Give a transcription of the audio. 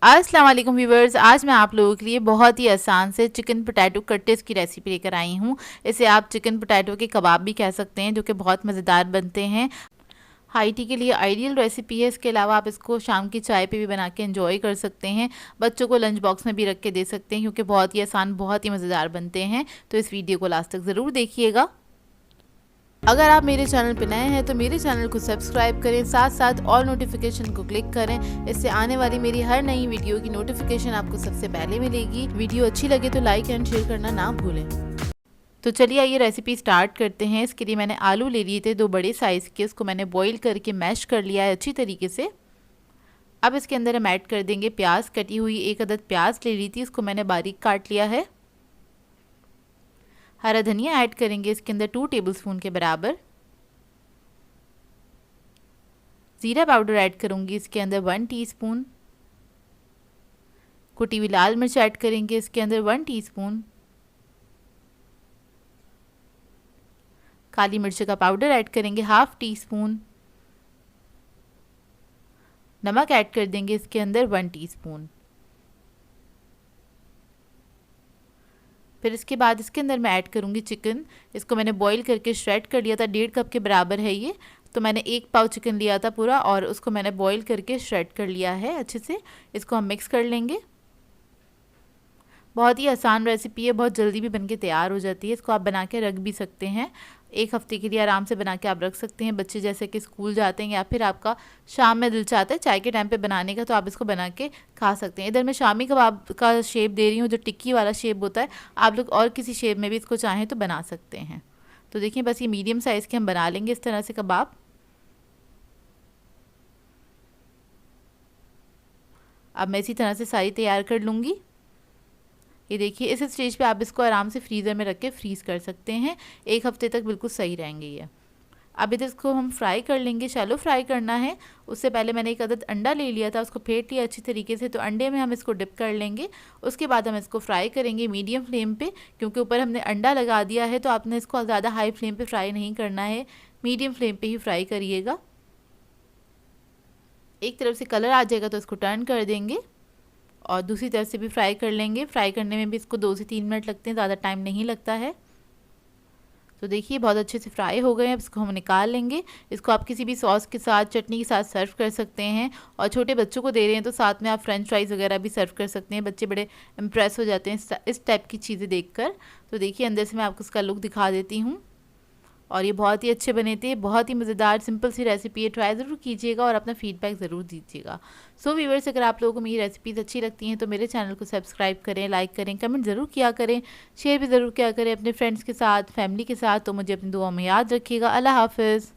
अस्सलाम वालेकुम व्यूवर्स, आज मैं आप लोगों के लिए बहुत ही आसान से चिकन पोटैटो कट्टेस की रेसिपी लेकर आई हूँ। इसे आप चिकन पोटैटो के कबाब भी कह सकते हैं, जो कि बहुत मज़ेदार बनते हैं। हाई टी के लिए आइडियल रेसिपी है। इसके अलावा आप इसको शाम की चाय पे भी बना के एंजॉय कर सकते हैं। बच्चों को लंच बॉक्स में भी रख के दे सकते हैं, क्योंकि बहुत ही आसान, बहुत ही मज़ेदार बनते हैं। तो इस वीडियो को लास्ट तक ज़रूर देखिएगा। अगर आप मेरे चैनल पर नए हैं तो मेरे चैनल को सब्सक्राइब करें, साथ साथ ऑल नोटिफिकेशन को क्लिक करें। इससे आने वाली मेरी हर नई वीडियो की नोटिफिकेशन आपको सबसे पहले मिलेगी। वीडियो अच्छी लगे तो लाइक एंड शेयर करना ना भूलें। तो चलिए आइए रेसिपी स्टार्ट करते हैं। इसके लिए मैंने आलू ले लिए थे 2 बड़े साइज़ के। इसको मैंने बॉईल करके मैश कर लिया है अच्छी तरीके से। अब इसके अंदर हम ऐड कर देंगे प्याज। कटी हुई 1 अदद प्याज ले ली थी, इसको मैंने बारीक काट लिया है। हरा धनिया ऐड करेंगे इसके अंदर 2 टेबलस्पून के बराबर। ज़ीरा पाउडर ऐड करूँगी इसके अंदर 1 टीस्पून। कुटी हुई लाल मिर्च ऐड करेंगे इसके अंदर 1 टीस्पून। काली मिर्च का पाउडर ऐड करेंगे 1/2 टीस्पून। नमक ऐड कर देंगे इसके अंदर 1 टीस्पून। फिर इसके बाद इसके अंदर मैं ऐड करूँगी चिकन। इसको मैंने बॉईल करके श्रेड कर लिया था, 1.5 कप के बराबर है ये। तो मैंने 1 पाव चिकन लिया था पूरा, और उसको मैंने बॉईल करके श्रेड कर लिया है अच्छे से। इसको हम मिक्स कर लेंगे। बहुत ही आसान रेसिपी है, बहुत जल्दी भी बनके तैयार हो जाती है। इसको आप बना के रख भी सकते हैं, 1 हफ्ते के लिए आराम से बना के आप रख सकते हैं। बच्चे जैसे कि स्कूल जाते हैं या फिर आपका शाम में दिल चाहता है चाय के टाइम पे बनाने का, तो आप इसको बना के खा सकते हैं। इधर मैं शामी कबाब का शेप दे रही हूँ, जो टिक्की वाला शेप होता है। आप लोग और किसी शेप में भी इसको चाहें तो बना सकते हैं। तो देखिए, बस ये मीडियम साइज़ के हम बना लेंगे इस तरह से कबाब। अब मैं इसी तरह से सारी तैयार कर लूँगी। ये देखिए, इस स्टेज पे आप इसको आराम से फ्रीज़र में रख के फ्रीज़ कर सकते हैं। 1 हफ्ते तक बिल्कुल सही रहेंगे ये। अब इधर इसको हम फ्राई कर लेंगे। शैलो फ्राई करना है। उससे पहले मैंने 1 अदद अंडा ले लिया था, उसको फेंट लिया अच्छी तरीके से। तो अंडे में हम इसको डिप कर लेंगे। उसके बाद हम इसको फ्राई करेंगे मीडियम फ्लेम पे, क्योंकि ऊपर हमने अंडा लगा दिया है। तो आपने इसको ज़्यादा हाई फ्लेम पे फ्राई नहीं करना है, मीडियम फ्लेम पे ही फ्राई करिएगा। एक तरफ से कलर आ जाएगा तो इसको टर्न कर देंगे, और दूसरी तरफ से भी फ्राई कर लेंगे। फ्राई करने में भी इसको 2 से 3 मिनट लगते हैं, ज़्यादा टाइम नहीं लगता है। तो देखिए, बहुत अच्छे से फ्राई हो गए हैं। अब इसको हम निकाल लेंगे। इसको आप किसी भी सॉस के साथ, चटनी के साथ सर्व कर सकते हैं। और छोटे बच्चों को दे रहे हैं तो साथ में आप फ्रेंच फ्राइज़ वगैरह भी सर्व कर सकते हैं। बच्चे बड़े इम्प्रेस हो जाते हैं इस टाइप की चीज़ें देखकर। तो देखिए, अंदर से मैं आपको इसका लुक दिखा देती हूँ। और ये बहुत ही अच्छे बने थे। बहुत ही मज़ेदार सिंपल सी रेसिपी है। ट्राई ज़रूर कीजिएगा और अपना फीडबैक ज़रूर दीजिएगा। सो व्यूअर्स, अगर आप लोगों को मेरी रेसिपीज़ अच्छी लगती हैं तो मेरे चैनल को सब्सक्राइब करें, लाइक करें, कमेंट ज़रूर किया करें, शेयर भी ज़रूर किया करें अपने फ्रेंड्स के साथ, फैमिली के साथ। तो मुझे अपनी दुआ में याद रखिएगा। अल्लाह हाफ़िज़।